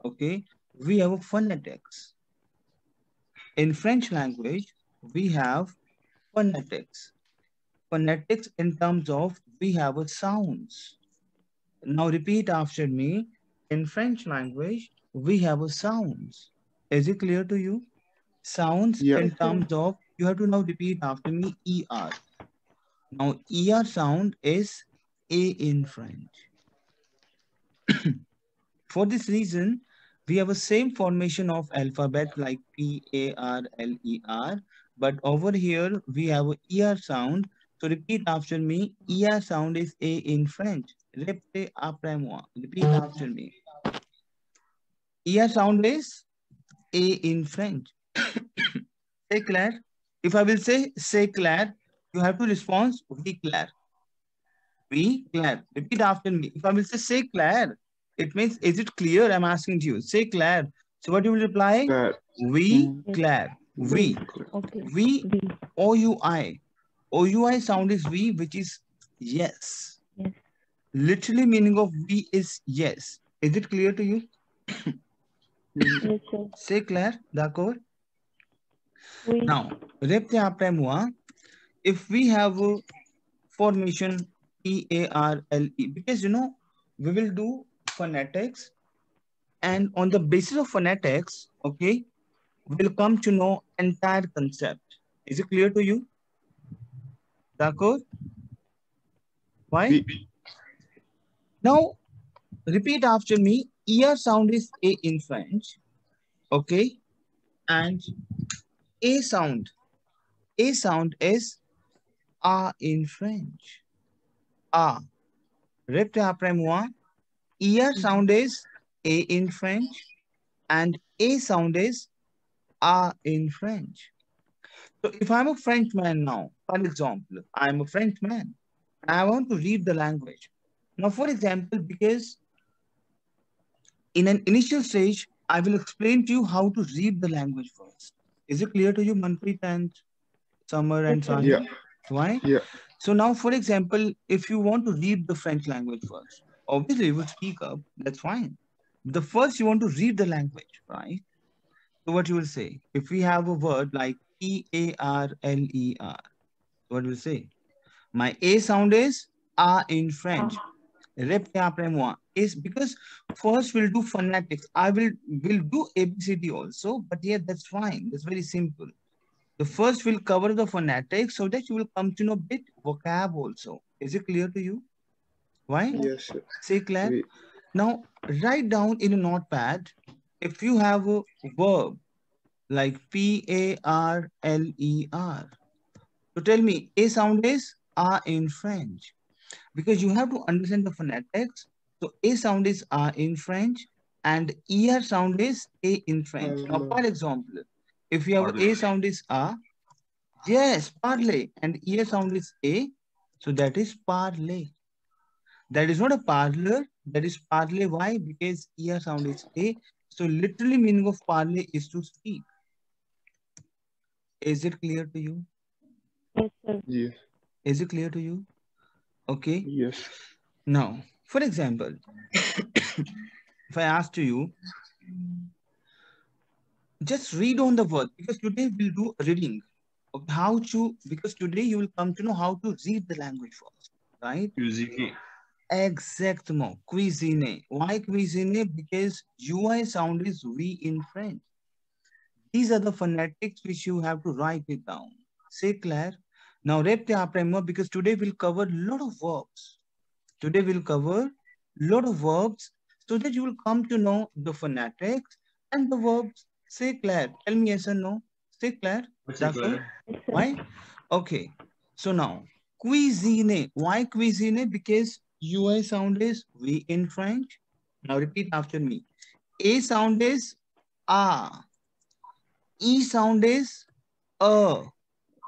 okay, we have a phonetics. In French language, we have phonetics. Phonetics in terms of we have a sounds. Now repeat after me. In French language, we have a sounds. Is it clear to you? Sounds Yeah. in terms of, you have to now repeat after me, ER. Now ER sound is A in French. For this reason, we have a same formation of alphabet like P, A, R, L, E, R. But over here, we have a ER sound. So repeat after me. ER sound is A in French. Répétez après moi. Repeat after me. ER sound is A in French. Say clair. If I will say clair, you have to respond, we clair. We clair. Repeat after me. If I will say clair, it means, is it clear? I'm asking to you. Say clair. So what you will reply? That. We Yes. clair. We. We. Okay. We. We. OUI. OUI sound is we, which is yes. Yes. Literally meaning of we is yes. Is it clear to you? Yes, sir. Say clair. D'accord? We. Now, répétez après moi. If we have a formation EARLE, because we will do phonetics, and on the basis of phonetics, okay, we'll come to know entire concept. Is it clear to you? D'accord? Why? We. Now repeat after me. ER sound is A in French, okay, and A sound. A sound is A in French. A. Répétez après moi. ER sound is A in French, and A sound is A in French. So if I'm a Frenchman now, for example, I'm a Frenchman, I want to read the language. Now, for example, because in an initial stage, I will explain to you how to read the language first. Is it clear to you, Manpreet and Summer Yes, and sir. Yeah. Sahil? Why? Yeah. So now, for example, if you want to read the French language first, obviously you will speak up, that's fine. The first you want to read the language, right? So what you will say? If we have a word like P-A-R-L-E-R, what will say? My A sound is A in French. Ah. Répétez après moi. Is because first we'll do phonetics. I will do ABCD also, but yeah, that's fine. That's very simple. The first will cover the phonetics so that you will come to know bit vocab also. Is it clear to you? Why? Yes. Yes, sir. Say clear. We. Now write down in a notepad if you have a verb like P-A-R-L-E-R. So tell me, A sound is A in French. Because you have to understand the phonetics. So A sound is A in French and ER sound is A in French. Now, for example, if you have A sound is A, yes, parley, and ER sound is A, so that is parley. That is not a parlor, that is parley. Why? Because ER sound is A. So literally meaning of parley is to speak. Is it clear to you? Yes, sir. Yes. Is it clear to you? Okay. Yes. Now, for example, if I ask to you, just read on the word because today we'll do reading of how to, because today you will come to know how to read the language first, right? Cuisine. Exactement. Cuisine. Why cuisine? Because UI sound is V in French. These are the phonetics which you have to write it down. Say Claire. Now, répétez après moi because today we'll cover a lot of verbs. Today we'll cover a lot of verbs so that you will come to know the phonetics and the verbs. Say Claire. Tell me yes or no. Say Claire. D'accord? Yes, sir. Why? Okay. So now, cuisine. Why cuisine? Because UI sound is V in French. Now repeat after me. A sound is A. E sound is A.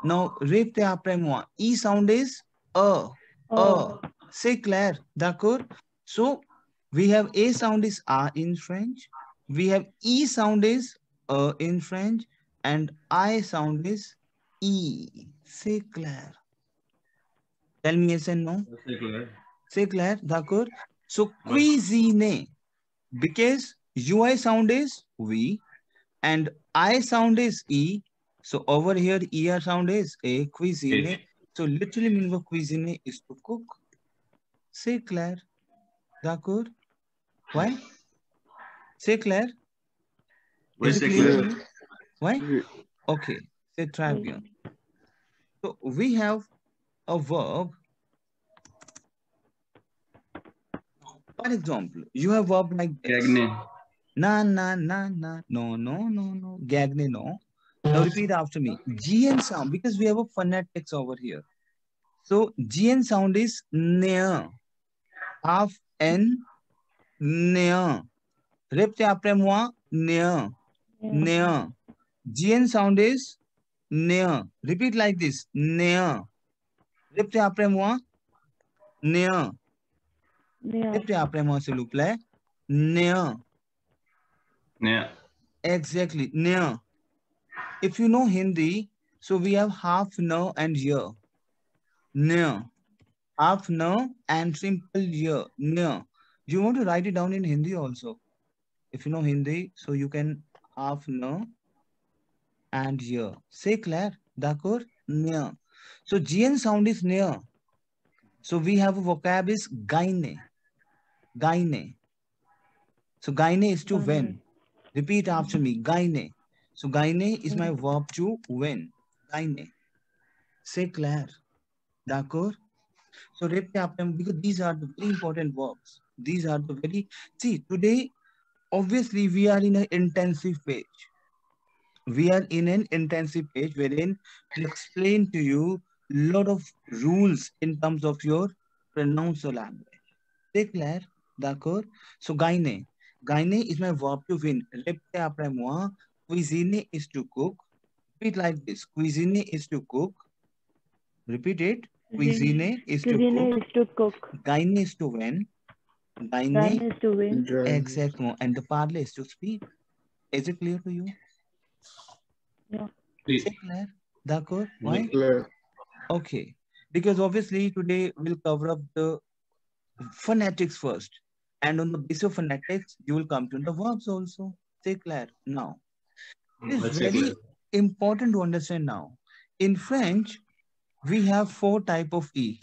Now, répétez après moi. E sound is A. A. Say clair. D'accord? So, we have A sound is A in French. We have E sound is A in French. And I sound is E. Say clair. Tell me yes and no. Say clair. D'accord? So, cuisine. Because UI sound is we, and I sound is E. So over here, ER sound is A, cuisine. So literally meaning of cuisine is to cook. C'est clair? D'accord? Why? C'est clair? Is it clear to you? Why? Okay, c'est très bien. So we have a verb. For example, you have verb like this. Na, na, na, na. No, no, no, no. Gagne, no. Now repeat after me. GN sound, because we have a phonetics over here. So GN sound is near. Half N, near. Répétez après moi, near. Near. GN sound is near. Repeat like this. Near. Répétez après moi, near. Répétez après moi, s'il vous plaît. Near. Near. Exactly. Near. If you know Hindi, so we have half no and year. Near. Half no and simple year. Near. Do you want to write it down in Hindi also? If you know Hindi, so you can half no and year. Say clair. D'accord? Near. So GN sound is near. So we have a vocab is gaine. Gaine. So gaine is to win. Repeat after me. Gaine. So gaine is my verb to win. Gaine. Say clair. D'accord? So because these are the very important verbs. These are the very... See, today, obviously, we are in an intensive page. We are in an intensive page wherein to explain to you a lot of rules in terms of your pronounced language. C'est clair? D'accord? So, gaine. Gaine is my verb to win. Répétez après moi. Cuisine is to cook. Repeat like this. Cuisine is to cook. Repeat it. Cuisine is to cook. Gaine is to win. Gaine is to win. Exactly. And the parler is to speak. Is it clear to you? Yeah. C'est clair? D'accord? Why? Clear. Okay. Because obviously today we'll cover up the phonetics first. And on the basis of phonetics, you will come to the verbs also. C'est clair? Now, it is very important to understand now. In French, we have 4 types of E.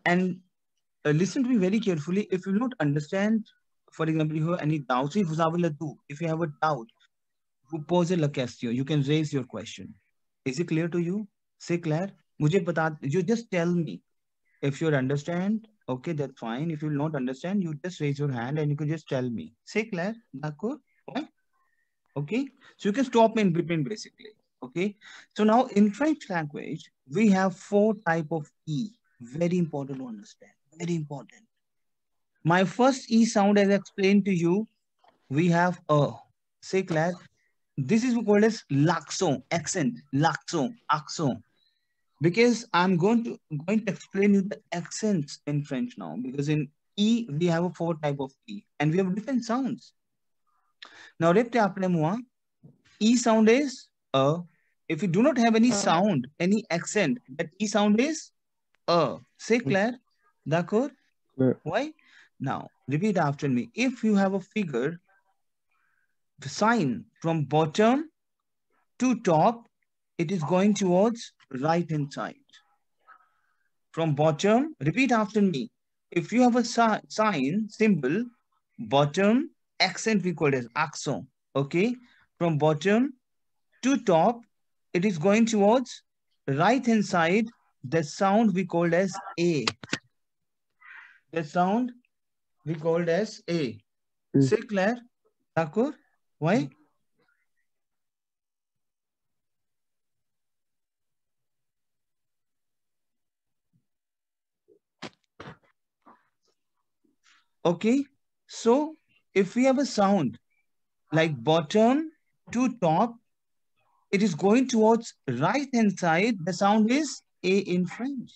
And listen to me very carefully. If you don't understand, for example, you have any doubts, if you have a doubt, vous posez la question, you can raise your question. Is it clear to you? C'est clair? You just tell me. If you understand, okay, that's fine. If you will not understand, you just raise your hand and you can just tell me. C'est clair? D'accord? Okay? So you can stop me in between basically. Okay? So now in French language, we have 4 types of E. Very important to understand. Very important. My first E sound, as I explained to you, we have a. C'est clair? This is called as l'accent, accent, l'accent, accent. Because I'm going to explain you the accents in French now. Because in E, we have a 4 types of E. And we have different sounds. Now, répétez après moi. E sound is a. If you do not have any sound, any accent, that E sound is a. C'est clair? D'accord? Why? Now, repeat after me. If you have a figure, the sign from bottom to top, it is going towards right hand side. From bottom, repeat after me. If you have a sign, symbol, bottom, accent we call it as accent. Okay? From bottom to top, it is going towards right hand side. The sound we called as A. The sound we called as A. C'est clair? D'accord? Why? Okay, so if we have a sound like bottom to top, it is going towards right hand side. The sound is A in French.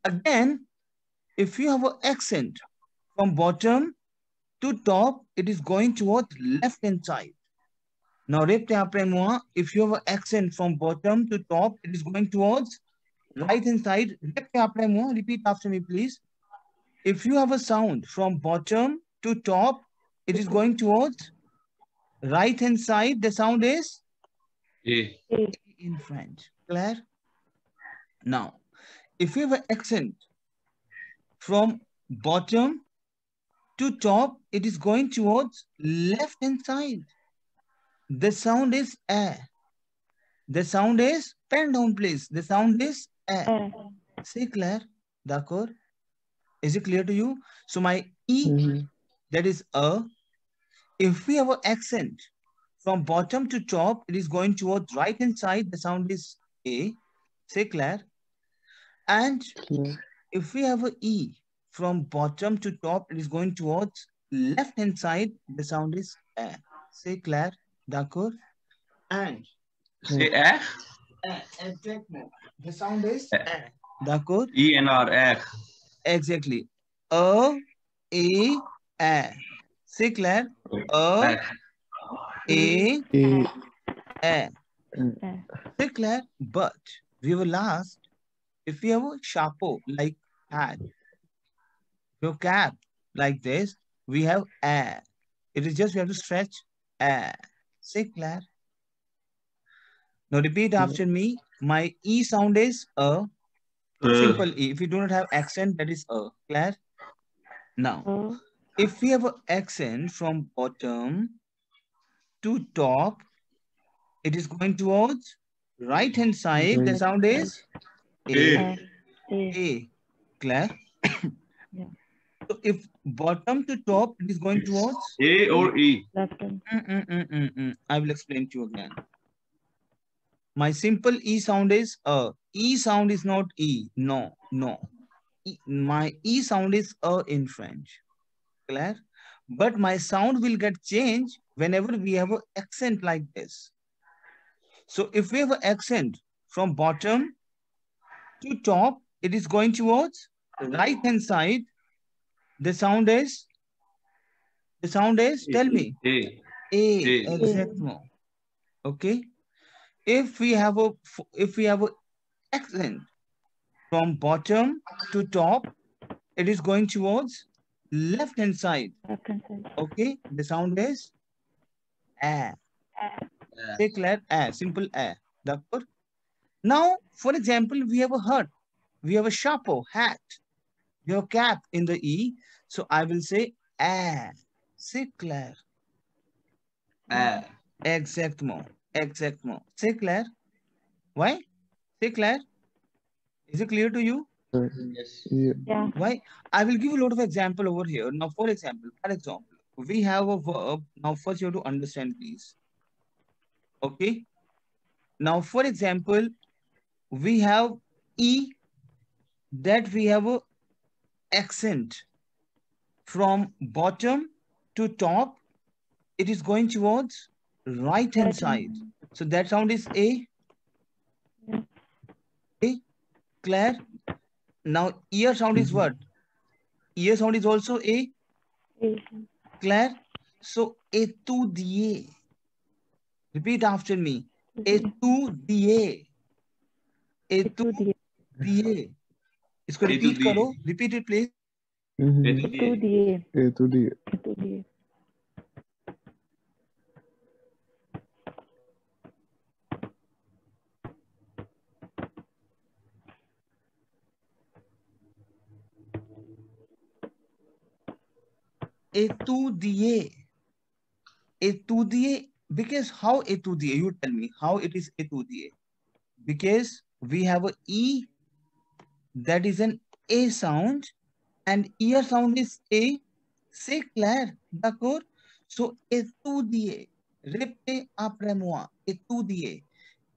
Again, if you have an accent from bottom to top, it is going towards left hand side. Now, répétez après moi. If you have an accent from bottom to top, it is going towards right hand side. Répétez après moi. Repeat after me, please. If you have a sound from bottom to top, it is going towards right hand side. The sound is A. A. in French. Clear? Now, if we have an accent from bottom to top, it is going towards left hand side. The sound is A. The sound is, pen down please. The sound is A. A. Say clear? D'accord? Is it clear to you? So my E, that is A. If we have an accent from bottom to top, it is going towards right hand side. The sound is A. Say clear? And if we have an E from bottom to top, it is going towards left hand side. The sound is A. Say clear? D'accord? And Say A. Exactly. The sound is A. D'accord? E and R. A. Exactly. A, A. Say clear? A, A. A. Say clear? But we will last, if we have a chapeau like hat, your cap like this, we have A. It is just we have to stretch A. Say clear? Now repeat after me. My E sound is A. Simple E. If you do not have accent, that is A. Clear? Now, O. if we have an accent from bottom to top, it is going towards right hand side. The sound is A. A. A. A. Clear? Yeah. So if bottom to top, it is going towards A or E? Left hand. I will explain to you again. My simple E sound is A. E sound is not E. No. My E sound is A in French. Clear? But my sound will get changed whenever we have an accent like this. So if we have an accent from bottom to top, it is going towards right hand side. The sound is, tell me. A. A. A. Exactly. Okay. If we have a accent from bottom to top, it is going towards left hand side. Left hand side. Okay. The sound is A. Say clear? A. Simple A. D'accord? Now, for example, we have a hat. We have a chapeau, hat. We have cap in the E. So I will say A. Say clear? A. Exactement. Say clear? Why? Say clear? Is it clear to you? Yes. Yeah. Why? I will give you a lot of example over here. Now, for example, we have a verb. Now, first you have to understand, please. Okay. Now, for example, we have E, that we have a accent from bottom to top. It is going towards right hand side. So that sound is A. Yeah. A. Clear? Now, ear sound is what? Ear sound is also A. A. Clear? So, étudier. Repeat after me. Étudier. Étudier. इसको repeat करो. Repeat it, please. Étudier. Étudier. Étudier. Étudier. Because how étudier? You tell me how it is étudier. Because we have a E, that is an A sound, and ear sound is A. C'est clair, d'accord? So étudier. Répétez après moi. Étudier.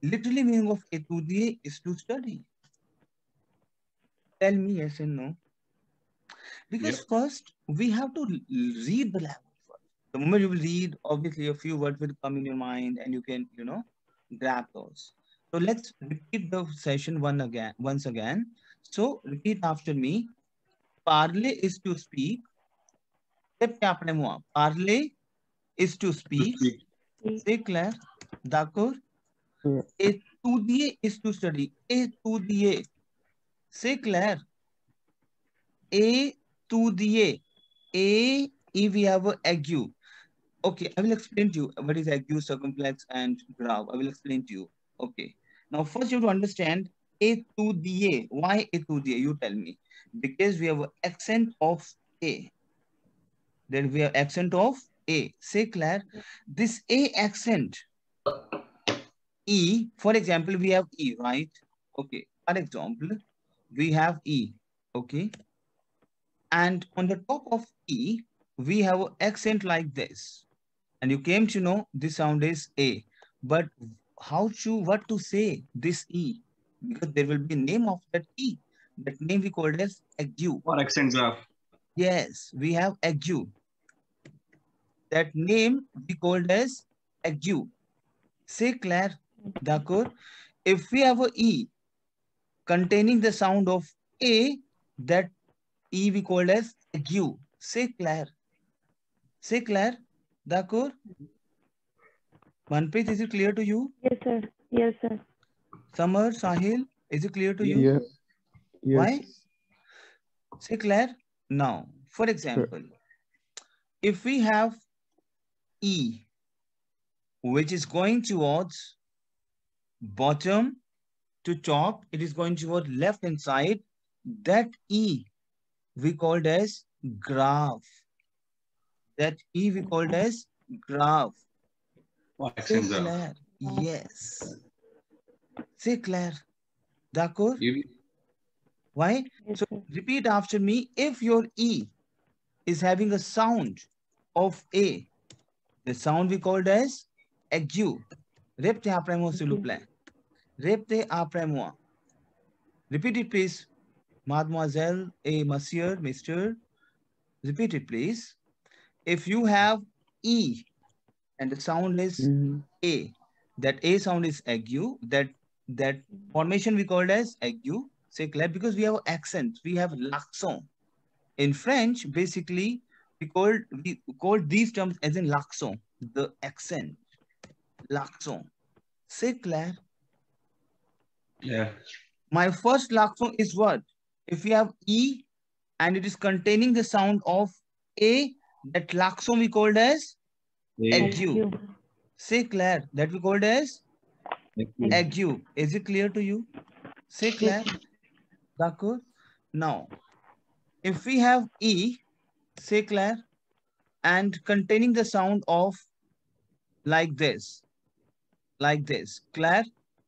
Literally meaning of étudier is to study. Tell me yes and no. Because first we have to read the language first. The moment you will read, obviously a few words will come in your mind and you can, grab those. So let's repeat the session once again. So repeat after me. Parler is to speak. Parler is to speak. C'est clair? D'accord? Étudier is to study. Étudier. C'est clair? Étudier. E we have a ague. Okay, I will explain to you what is ague, circumflex, and grave. I will explain to you. Okay. Now, first you have to understand A to the A. Why A to the A? You tell me. Because we have an accent of A. Then we have accent of A. Say, Claire, this A accent, E, for example, we have E, right? Okay. For example, we have E. Okay. And on the top of E, we have an accent like this. And you came to know this sound is A. But what to say this E? Because there will be name of that E. That name we called as ague. Or accent graph. Yes, we have ague. That name we called as ague. Say, Claire, d'accord? If we have a E containing the sound of A, that E we called as ague. Say, Claire. Say, Claire, d'accord? Manpreet, is it clear to you? Yes, sir. Yes, sir. Samar, Sahil, is it clear to you? Yes. Yes. Why? Say, Claire. Now, for example, if we have E, which is going towards bottom to top, it is going toward left hand side, that E we called as graph. That E we called as graph. Or Say, accent graph. Claire. Yes. Say, Claire. D'accord? Why? Yes, So sir. repeat after me. If your E is having a sound of A, the sound we called as ague. Repte après moi, s'il vous plaît. Repte après moi. Repeat it, please. Mademoiselle et monsieur, Mr. Repeat it, please. If you have E and the sound is A, that A sound is ague, that formation we called as ague. Say, Claire, because we have accent, we have l'accent. In French, basically, we called these terms as in l'accent, the accent, l'accent. Say, Claire. Yeah. My first l'accent is what? If we have E and it is containing the sound of A, that l'accent we called as ague. Say, Claire, that we called as ague. Is it clear to you? Say, Claire. D'accord? Now, if we have E, say, Claire, and containing the sound of like this, Claire,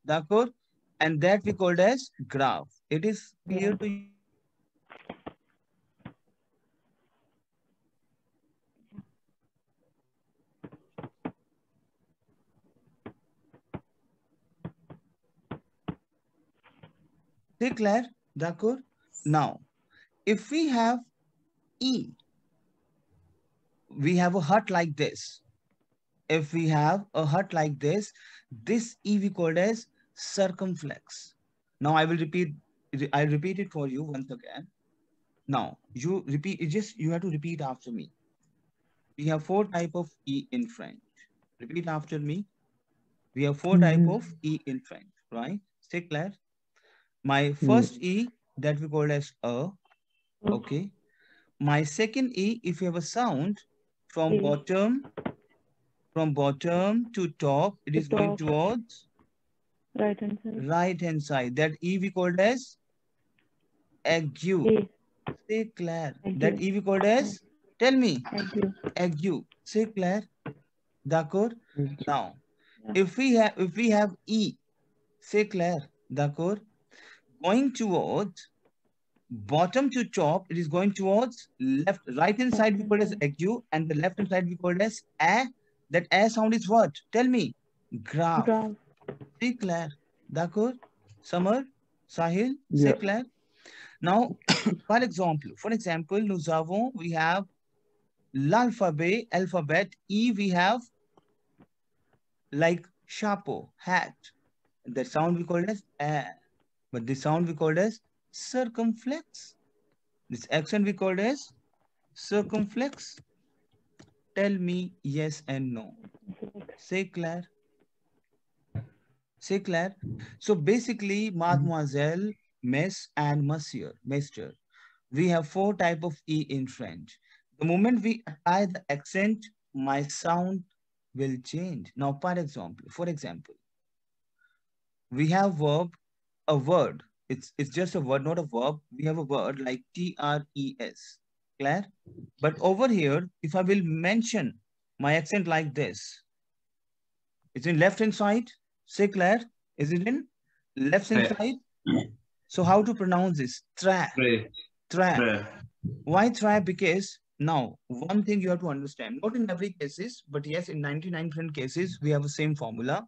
d'accord? And that we called as graph. It is clear to you? Say, Claire, d'accord? Now, if we have E, we have a hut like this. If we have a hut like this E we called as circumflex. Now I repeat it for you once again. Now you repeat it, you have to repeat after me. We have 4 type of E in French. Repeat after me. We have 4 type of E in French, right? Say, Claire. My first E that we call as a, okay. My second E, if you have a sound from bottom to top, it is going towards right hand side. Right hand side. That E we called as ague. Say, Claire. That E we called as, tell me. Ague. Say, Claire. D'accord? Now, if we have E, say, Claire. D'accord? Going towards bottom to top, it is going towards left. Right hand side we call as ague, and the left hand side we call as a. That a sound is what? Tell me. Graph. Say, Claire. D'accord? Samar? Sahil? Say, Claire. Now, for example, we have alphabet. E, we have like chapeau, hat. The sound we call as a. But the sound we call as circumflex. This accent we call as circumflex. Tell me yes and no. Say, Claire. Say, Claire. So basically, mademoiselle, miss, and monsieur, mister. We have 4 type of E in French. The moment we apply the accent, my sound will change. Now, for example, we have a word. It's just a word, not a verb. We have a word like TRES. Clear? But over here, if I will mention my accent like this, it's in left hand side. Say Claire, is it in left hand side? So how to pronounce this? Tra. Why try? Because now one thing you have to understand, not in every cases, but yes, in 99% cases, we have the same formula.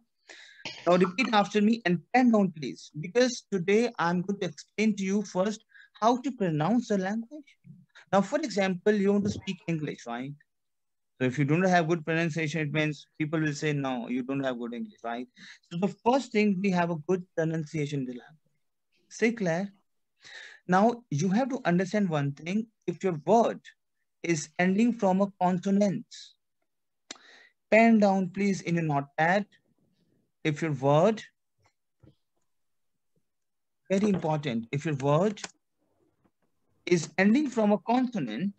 Now repeat after me and pen down, please, because today I'm going to explain to you first how to pronounce the language. Now, for example, you want to speak English, right? So if you don't have good pronunciation, it means people will say, no, you don't have good English, right? So the first thing, we have a good pronunciation in the language. Say Claire. Now, you have to understand one thing. If your word is ending from a consonant, pen down, please, in your notepad. If your word, very important, if your word is ending from a consonant,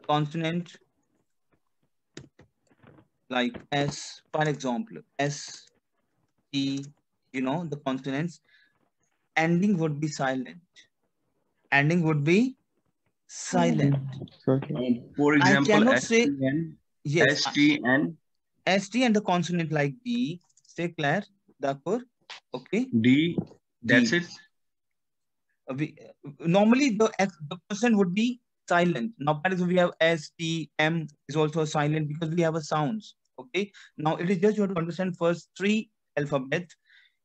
consonant like S, for example, S, T, the consonants, ending would be silent. Ending would be silent. For example, I cannot say yes, ST and the consonant like D. Say Claire, d'accord? Okay. D. That's it. Normally the consonant would be silent. Now, we have S, T, M is also silent because we have a sounds. Okay. Now it is just you have to understand first three alphabets.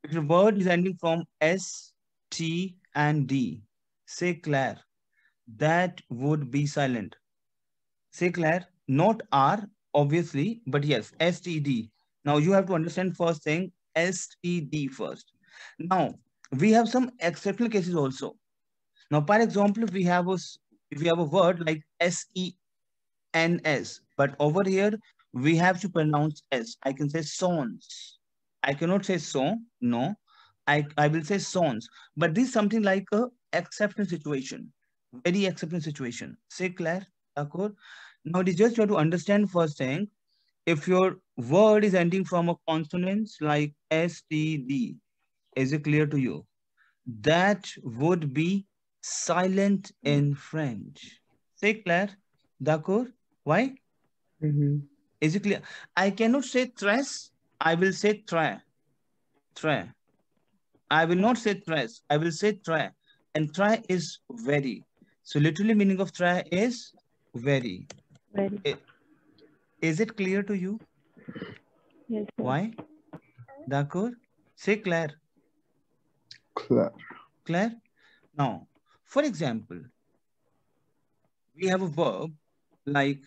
If your word is ending from S, T, and D, say Claire, that would be silent. Say Claire, not R, obviously, but yes, S, T, D. Now you have to understand first thing, S, T, D first. Now we have some exceptional cases also. Now, for example, if we have a word like SENS, but over here we have to pronounce S. I can say sons. I cannot say son. No, I will say sons. But this is something like a exceptional situation, very exceptional situation. Say Claire, d'accord? Now, it is just you have to understand first thing. If your word is ending from a consonant like STD, is it clear to you? That would be silent in French. Say Claire, d'accord? Why? Is it clear? I cannot say tres, I will say tre. Tre. I will not say tres, I will say tre. And tre is very. So literally meaning of tre is very. Very. Is it clear to you? Yes, sir. Why? D'accord? Say Claire. Claire? Now, for example, we have a verb like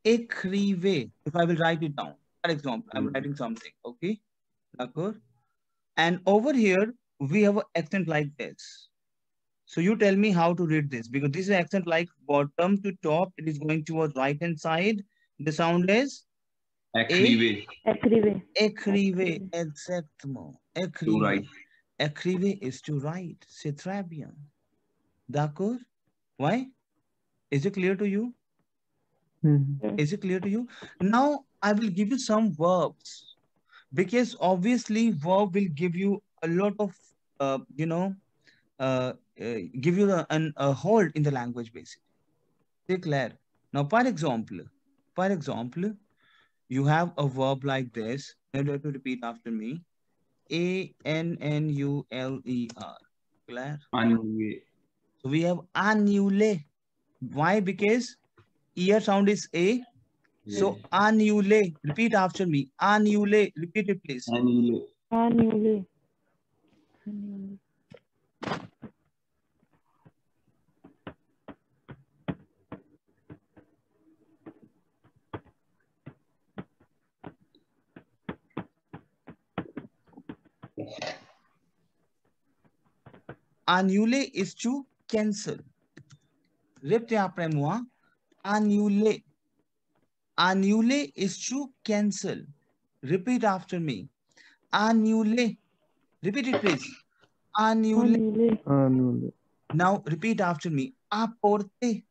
écrivez. If I will write it down, for example, I'm writing something, okay? D'accord? And over here, we have an accent like this. So you tell me how to read this, because this is an accent like bottom to top. It is going towards right hand side. The sound is Écrivez. Écrivez. Écrivez, exactement. Écrivez. Écrivez is to write. C'est très bien. D'accord? Why? Is it clear to you? Is it clear to you? Now I will give you some verbs, because obviously verb will give you a lot of, give you a hold in the language basically. Declare. Now, for example, you have a verb like this. You have to repeat after me. ANNULER. Clear? Annuler. So we have annule. Why? Because ear sound is A. So annule. Repeat after me. Annule. Repeat it, please. Annuler. Annulé. Annulé. Annuler is to cancel. Répétez après moi. Annuler. Annuler is to cancel. Repeat after me. Annuler. Repeat it, please. Annulé. Annulé. Now repeat after me. Apporter.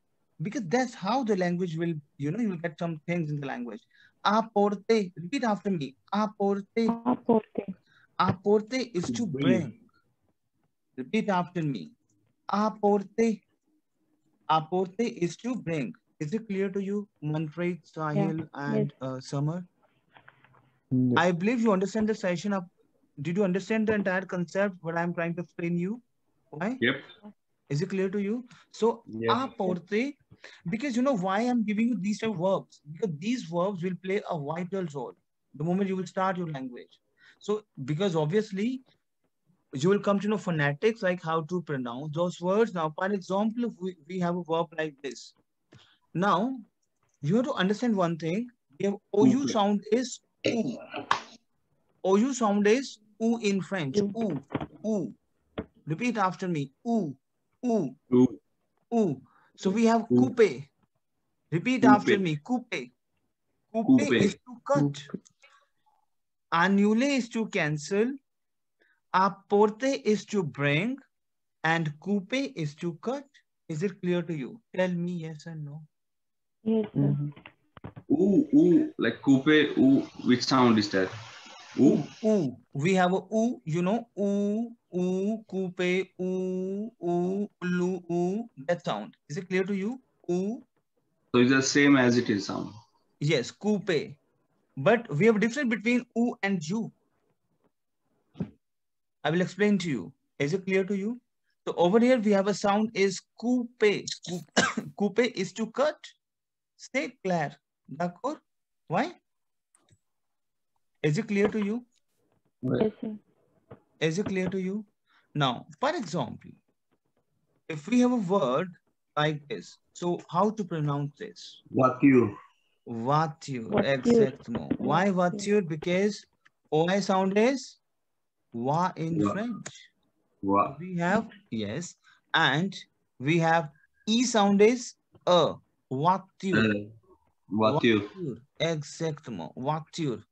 Because that's how the language will, you will get some things in the language. Apporter. Repeat after me. Apporter. Apporter. Apporter is to bring. Repeat after me. Apporter. Apporter is to bring. Is it clear to you, Manpreet, Sahil, and Summer? Yes. I believe you understand the session of. Did you understand the entire concept? What I'm trying to explain you? Why? Yep. Is it clear to you? So, Yes. apporter, because you know why I'm giving you these type of verbs? Because these verbs will play a vital role the moment you will start your language. So, because obviously you will come to know phonetics, like how to pronounce those words. Now, for example, if we have a verb like this. Now, you have to understand one thing. We have OU sound is OO. OU sound is OO in French. OO. OO. Repeat after me. OO. OO. OO. So we have coupe. Repeat after me. Coupe. Coupe is to cut. Annule is to cancel. Apporter is to bring. And coupe is to cut. Is it clear to you? Tell me yes or no. Yes, sir. Ooh, like coupe, ooh, which sound is that? Ooh. Ooh. We have a ooh, ooh, coupe, ooh, lu, ooh, that sound. Is it clear to you? Ooh. So it's the same as it is sound. Yes, coupe. But we have a difference between ooh and you. I will explain to you. Is it clear to you? So over here we have a sound is coupe. Coupe is to cut. Stay clear. D'accord? Why? Is it clear to you? Yes, sir. Is it clear to you? Now, for example, if we have a word like this, so how to pronounce this? Voiture. Voiture, exactly. Why voiture? Because OI sound is wa in French. Wow. We have, yes, and we have E sound is a. Voiture. Voiture. Exactly. Voiture.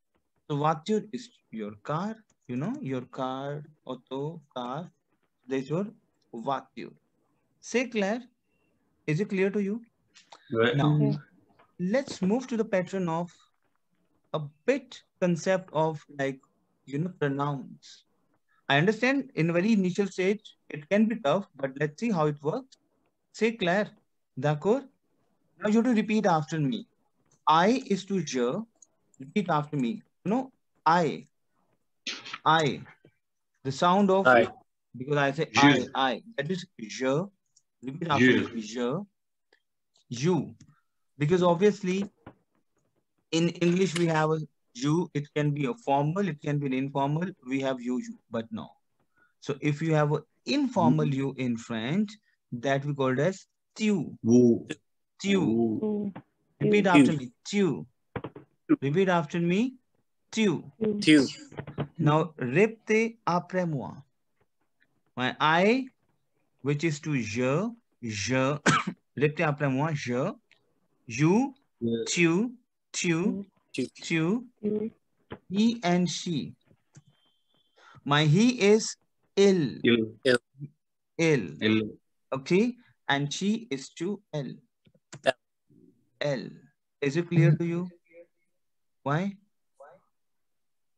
So voiture is your car, your car, auto, car. That's your voiture. Say Claire, is it clear to you? Right. Now, let's move to the pattern of a bit concept of like, pronouns. I understand in very initial stage, it can be tough, but let's see how it works. Say Claire, d'accord? Now you have to repeat after me. I is to je. Repeat after me. I. The sound of, because I say Je. I. That is je. Repeat after me. Je. You. Because obviously in English we have a you. It can be a formal, it can be an informal. We have you, but no. So if you have an informal you in French, that we call it as tu. Tu. Repeat after me. Tu. Repeat after me. Tu. Now répétez après moi. My I, which is to je. Répétez après moi. Je. You. Tu. He and she. My he is ill. Okay. And she is to L. Is it clear to you? Why?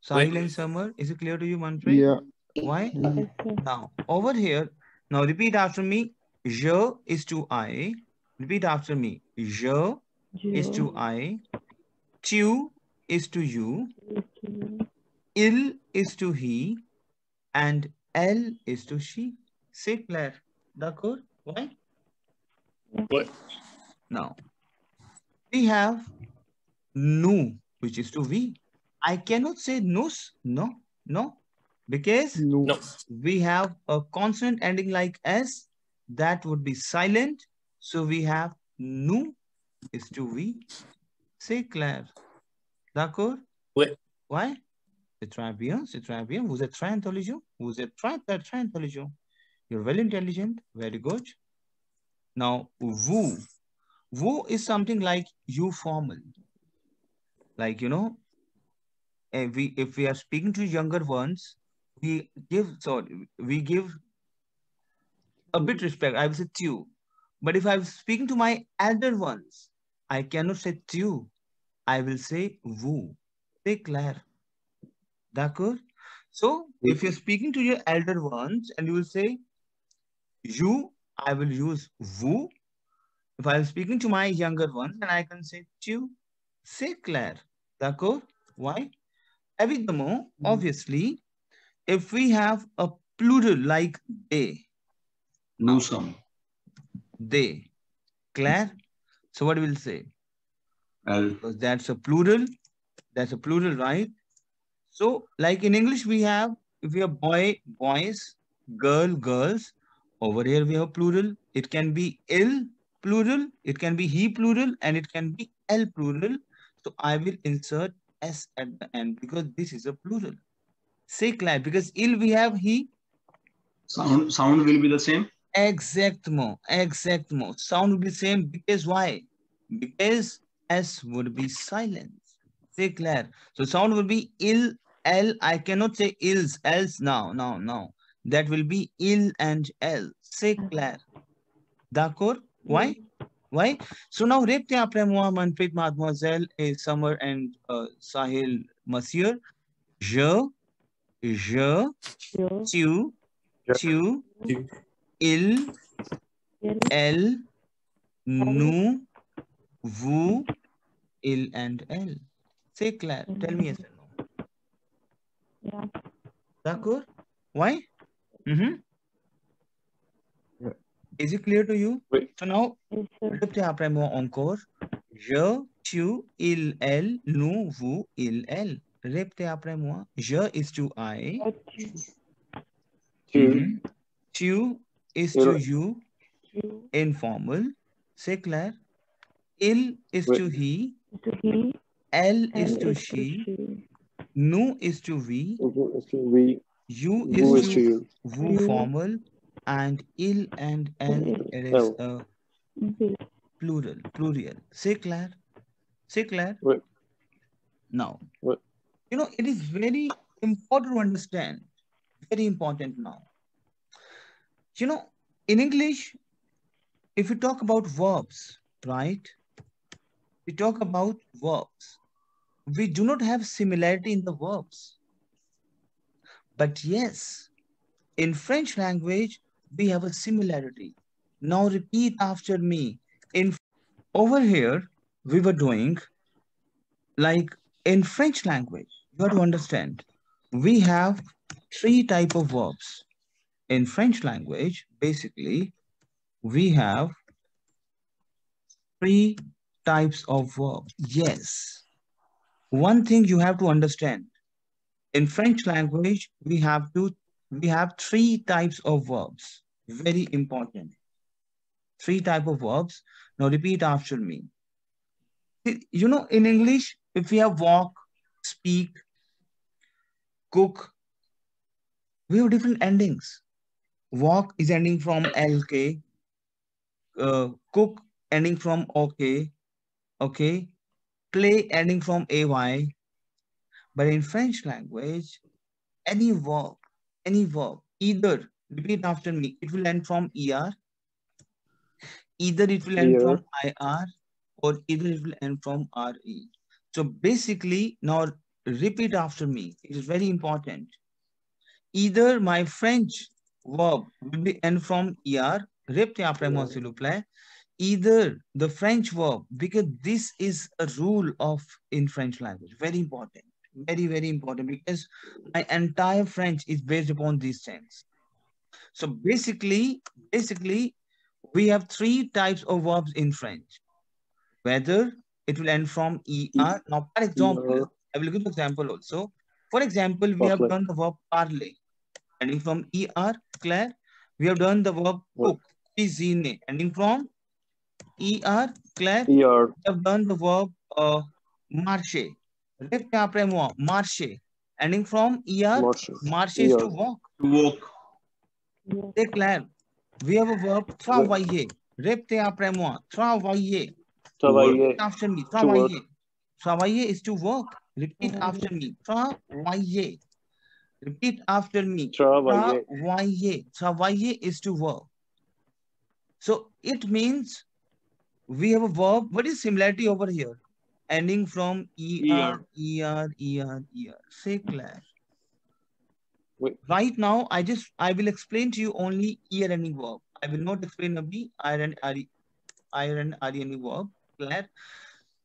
Sahil and Summer, is it clear to you, Manpreet? Yeah. Why? Yes, sir. Now, over here, now repeat after me. Je is to I. Repeat after me. Je is to I. Tu is to you. Il is to he. And elle is to she. Say Claire. D'accord? Why? Now, we have nous, which is to we. I cannot say nous. No. Because we have a consonant ending like S. That would be silent. So we have nous is to we. C'est clair. D'accord? Why? C'est très bien, c'est très bien. Vous êtes très intelligent. Vous êtes très intelligent. You're very intelligent. Very good. Now, vous. Vous is something like you formal. Like, if we are speaking to younger ones, we give a bit respect. I will say tu. But if I'm speaking to my elder ones, I cannot say tu. I will say vous. C'est clair. D'accord? So if you're speaking to your elder ones and you will say you, I will use vous. If I'm speaking to my younger ones, then I can say tu. C'est clair. D'accord? Why? Évidemment, obviously, if we have a plural like they, Nous sommes. they, clair? So what will say? Elle. Because that's a plural, right? So like in English, we have, if we have boy, boys, girl, girls, over here we have plural. It can be il, plural, it can be he, plural, and it can be el, plural. So I will insert s at the end because this is a plural. C'est clair, because il we have he. Sound will be the same? Exactement. Sound will be same because why? Because s would be silent. C'est clair. So sound will be il, l. I cannot say ils, else. No. That will be il and l. C'est clair. D'accord? Why? Why? So now, repte après moi, Manpreet, mademoiselle, et Summer and Sahil, monsieur. Je, tu, il, elle, nous, vous, il and elle. C'est clair. Tell me yes or no. Yeah. D'accord? Why? Yeah. Is it clear to you? Oui. So now, Yes, sir. répétez après moi encore. Je, tu, il, elle, nous, vous, il, elle. Répétez après moi. Je is to I. Tu. Tu is Il. to you. You. Informal. C'est clair. Il is Oui. to he. To he. Elle Elle is to is she. she. Nous is to we. Vous is to we. You Vous is is to to you. vous, You. formal. And il and elle, Il. it is Elle. a Be. plural. C'est clair? C'est clair? Oui. Now, Oui. you know, it is very important to understand. Very important now. You know, in English, if we talk about verbs, right? We talk about verbs. We do not have similarity in the verbs. But yes, in French language, we have a similarity. Now repeat after me. Over here, we were doing like in French language, you have to understand, we have 3 types of verbs. In French language, basically, we have 3 types of verbs. Yes. One thing you have to understand. In French language, we have 3 types of verbs. Very important. 3 types of verbs. Now repeat after me. You know, in English, if we have walk, speak, cook, we have different endings. Walk is ending from LK. Cook ending from OK. Okay. Play ending from AY. But in French language, any verb, either, repeat after me, it will end from ER, either it will end from IR, or either it will end from RE. So basically, now repeat after me. It is very important. Either my French verb will be end from ER, répétez après moi s'il vous plaît. Either the French verb, because this is a rule of in French language, very important, very important, because my entire French is based upon these things. So basically, we have 3 types of verbs in French. Whether it will end from ER. Now, for example, I will give an example also. For example, we have done the verb parler, ending from ER, Claire. We have done the verb cook, cuisine, ending from ER, Claire. We have done the verb marcher. Répétez après moi, marcher, ending from ER. Marcher is to walk. C'est clair. We have a verb travailler. Répétez après moi, travailler. Repeat after me, travailler. Travailler is to work. Repeat after me, travailler. Repeat after me. Travailler. Travailler. Travailler is to work. So it means we have a verb. What is similarity over here? Ending from er. Say clair. Oui. Right now, I will explain to you only er ending verb. I will not explain abhi er and re ending verb. Clair.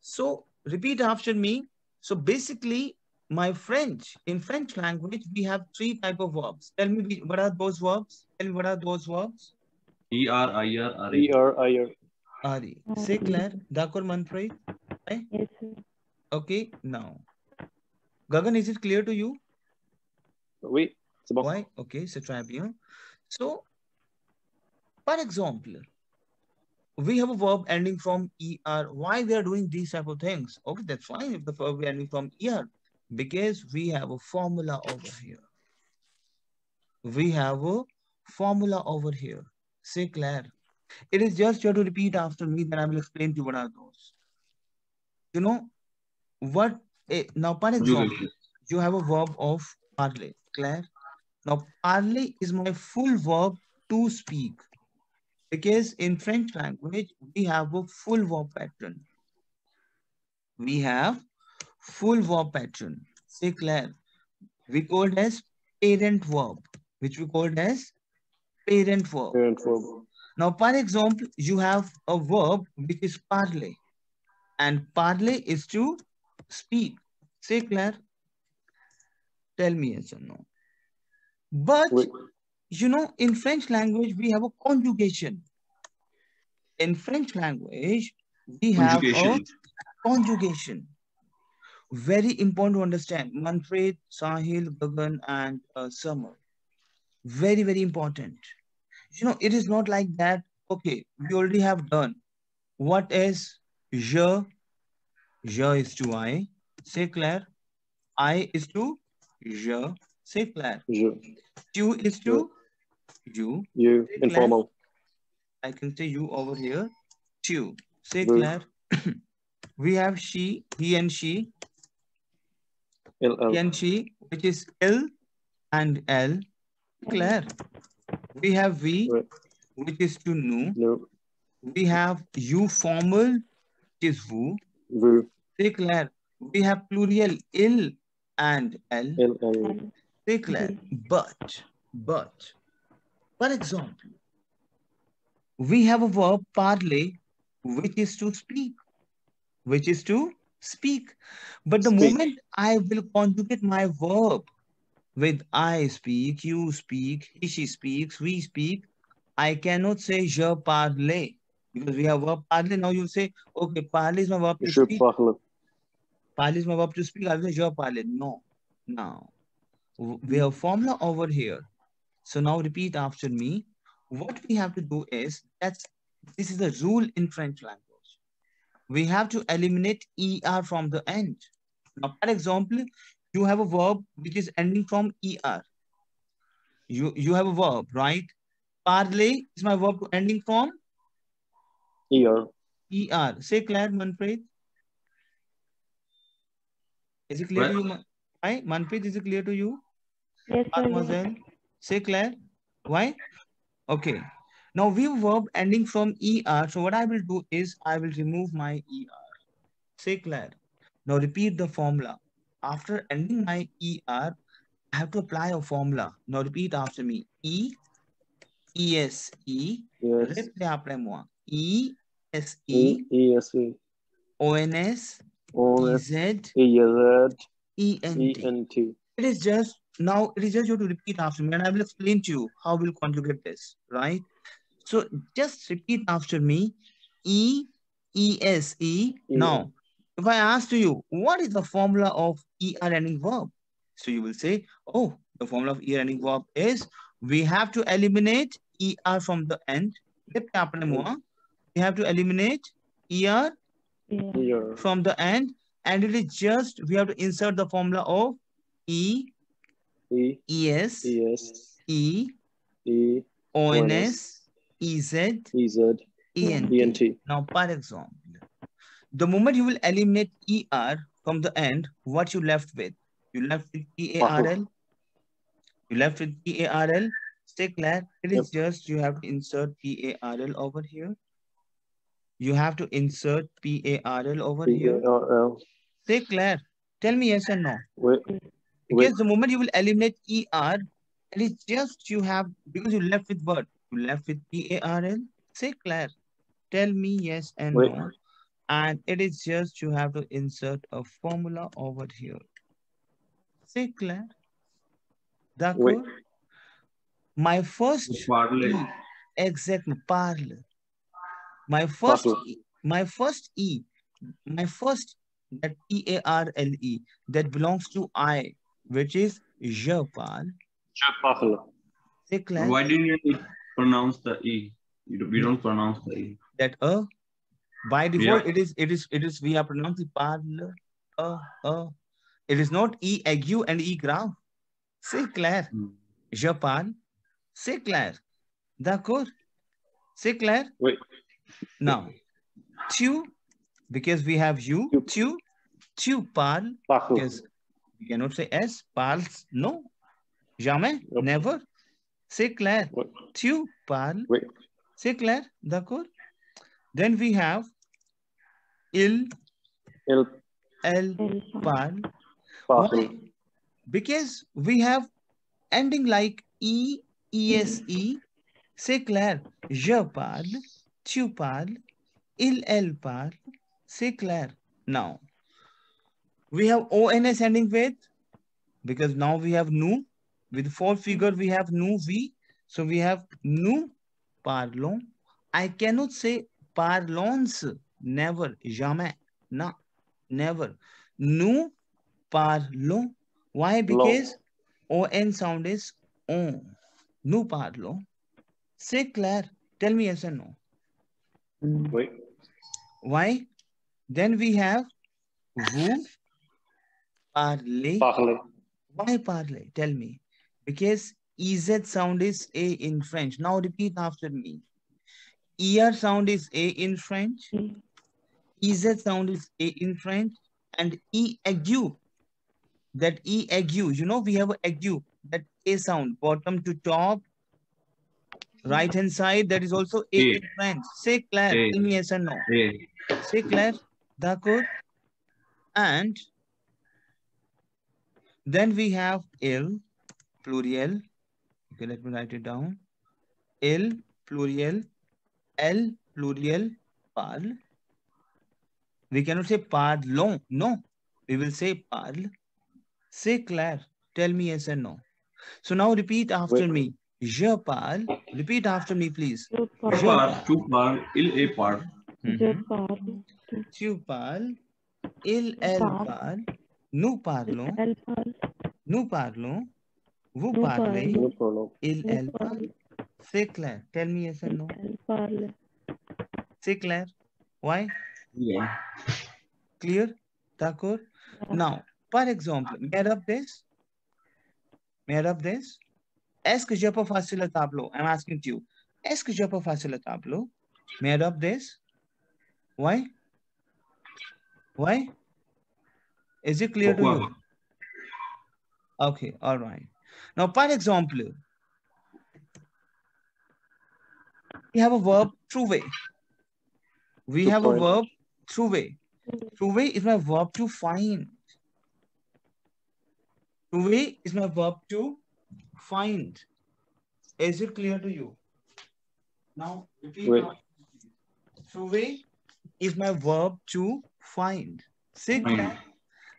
So repeat after me. So basically, my French, in French language, we have 3 type of verbs. Tell me what are those verbs? Tell me what are those verbs? ER, IR, RE. ER. Ari. Say clair. D'accord, Manpreet? Yes, sir. Okay, now. Gagan, is it clear to you? Oui, c'est bon. Why? Okay, c'est très bien. So, for example, we have a verb ending from ER. Why we are doing these type of things? Okay, that's fine if the verb is ending from ER. Because we have a formula over here. We have a formula over here. Say clair. It is just you have to repeat after me, then I will explain to you what are those. You know, what, now for example, you have a verb of parler. Clair? Now, parler is my full verb to speak. Because in French language, we have a full verb pattern. We have full verb pattern. Say clair. We call it as parent verb, which we call it as parent verb. Parent verb. Now, for example, you have a verb which is parler. And parler is to speak. Say clair. Tell me yes or no. But, Oui. you know, in French language, we have a conjugation. In French language, we have a conjugation. Very important to understand. Manfred, Sahil, Gagan, and Summer. Very, very important. You know, it is not like that. Okay, we already have done. What is je? Je is to I. Say clair. I is to je. Say clair. Je. Tu is to you. You. Say Informal. clair. I can say you over here. Tu. Say Vous. clair. We have she, he and she. LL. He and she, which is L and L. Claire. We have we, Oui. which is to nous. No. We have you formal, which is vous. Vous. Say clair. We have plural il and L. LL. Say clair. But, for example, we have a verb parler, which is to speak. Which is to speak. But the moment I will conjugate my verb with I speak, you speak, he, she speaks, we speak, I cannot say je parle. Because we have verb parler. Now you say, okay, parler is my verb to Je speak. parle. Parler is my verb to speak. I will say je parle. No. Now, we have formula over here. So now repeat after me. What we have to do is, this is the rule in French language. We have to eliminate ER from the end. Now, for example, you have a verb which is ending from ER. You have a verb, right? Parler is my verb ending from ER. ER. Say clair, Manpreet. Is it clear to you? Why? Manpreet, is it clear to you? Yes, Mademoiselle. Say clair. Why? Okay. Now we have a verb ending from ER. So what I will do is I will remove my ER. Say clair. Now repeat the formula. After ending my ER, I have to apply a formula. Now repeat after me. E-S-E. Yes. Reprenez après moi. E-S-E. E-S-E. O-N-S. O-N-S. E-Z. E-Z. E-N-T. E-N-T. It is just you have to repeat after me, and I will explain to you how we'll conjugate this, right? So just repeat after me. E-S-E. Now, if I ask to you, what is the formula of ER ending verb? So you will say, oh, the formula of ER ending verb is we have to eliminate ER from the end. We have to eliminate ER from the end, and it is just we have to insert the formula of E-S, E-O-N-S, E-Z, E-N-T. Now, for example, the moment you will eliminate ER from the end, what you left with? You left with P-A-R-L? You left with PARL. Stay clear. It is just you have to insert PARL over here. You have to insert PARL over here. PARL. Stay clear. Tell me yes or no. Wait. Because the moment you will eliminate ER, it is just you have, because you left with what? You left with PARL. Say clear. Tell me yes and no. And it is just you have to insert a formula over here. Say clear. D'accord? My first E, exact parle. My first E, that PARLE, that belongs to I, which is je parle. Je parle. Say clear. Why didn't you pronounce the E? We don't pronounce the E. That by default it is we are pronouncing parle. It is not E aigu and E grave. C'est clair. Je parle. C'est clair. D'accord. C'est clair. Oui. Now, tu, because we have you, tu parle. Because we cannot say S, parles, no. Jamais, never. C'est clair. Tu parles. C'est clair. D'accord. Then we have elle parle. Why? Because we have ending like E, ESE. C'est clair. Je parle, tu parles, elle parle. C'est clair. Now, we have ONS ending with, because now we have nous. With four figure, we have nous, we. So we have nous parlons. I cannot say parlons. Never. Jamais. No. Never. Nous parlons. Why? Because ON sound is on. Nous parlons. C'est clair. Tell me yes or no. Why? Then we have vous parlez. Why parlez? Tell me. Because EZ sound is A in French. Now repeat after me. ER sound is A in French. EZ sound is A in French. And E aigu. That E aigu. You know we have a aigu. That A sound. Bottom to top. Right hand side. That is also A in French. Say clair. Tell me yes or no. Say clair. D'accord. And then we have il, pluriel. Okay, let me write it down. Il, pluriel. Elle, pluriel. Parle. We cannot say parlons. No. We will say parle. Say clair. Tell me yes or no. So now repeat after me. Je parle. Repeat after me, please. Je parle, tu parles, il parle. Je parle. Tu parles. Elle parle. Nous parlons. Nous parlons. Vous parlez. Elle parle. C'est clair. Tell me yes or no. C'est clair. Why? Yeah. Clear? D'accord? Now, par exemple, made up this. Est-ce que je peux faire le tableau? I'm asking you. Est-ce que je peux faire le tableau? Made up this. Why? Why? Is it clear to you? Okay, all right. Now, par exemple, we have a verb trouver. We have a verb trouver. Trouver is my verb to find. Trouver is my verb to find. Is it clear to you? Now, repeat. Trouver is my verb to find. Say clear.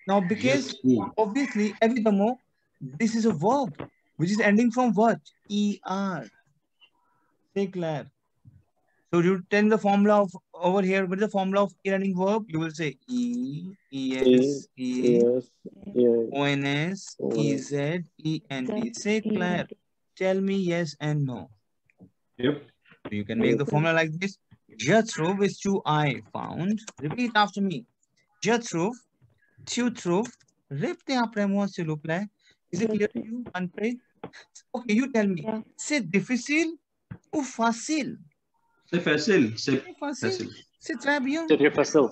Now, because obviously, évidemment, this is a verb which is ending from what? ER. Say clear. So you tell the formula of over here, what is the formula of ending verb? You will say E, ES, E, ONS, EZ, END. Say clear. Tell me yes and no. Yep. So you can make the formula like this. Je trouve is to I found. Repeat after me. Je trouve, tu trouves. Répétez après moi, s'il vous plaît. Is it clear to you? Unpaid? Okay, you tell me. C'est difficile ou facile? C'est facile. C'est facile. C'est très bien. C'est très facile.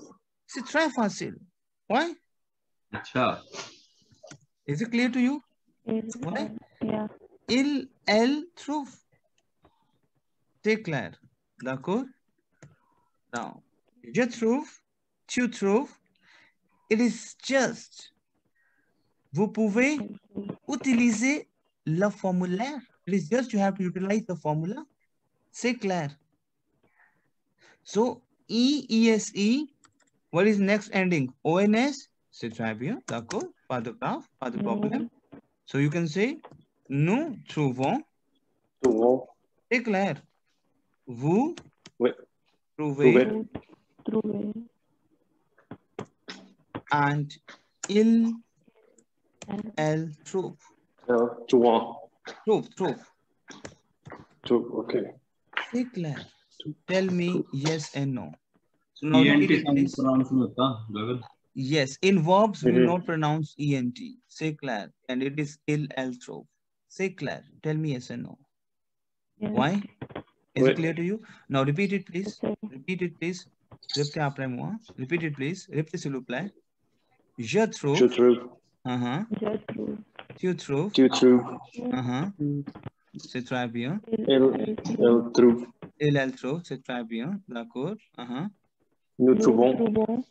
C'est très facile. Why? Acha. Is it clear to you? Why? il, elle trouve. C'est clair. D'accord? Now, je trouve, tu trouves, it is just. Vous pouvez utiliser le formulaire. It is just you have to utilize the formula. C'est clair. So, ESE, what is next ending? ONS, c'est très bien. D'accord? Pas de grave, pas de problème. So, you can say, nous trouvons. Trouvons. C'est clair. Vous Oui. trouvez. Trouver. And il, elle trouve. Trouvons. Trouve. Trouve. Okay. C'est clair. Tell me yes and no. So now ENT repeat it, sound please. pronounce नहीं होता, Gagan. Yes, in verbs we will Mhm. not pronounce ENT. C'est clair. And it is il, elle trouve. C'est clair. Tell me yes and no. Yes. Why? Is Oui. it clear to you? Now repeat it, please. Yes, sir. Repeat it, please. Répétez après moi. Repeat it, please. Répétez, s'il vous plaît. Je Je trouve. trouve. Je trouve. Tu trouves. Tu trouves. C'est très bien. Elle trouve. Il, elle trouve. C'est très bien. D'accord. Nous trouvons. Trouvons.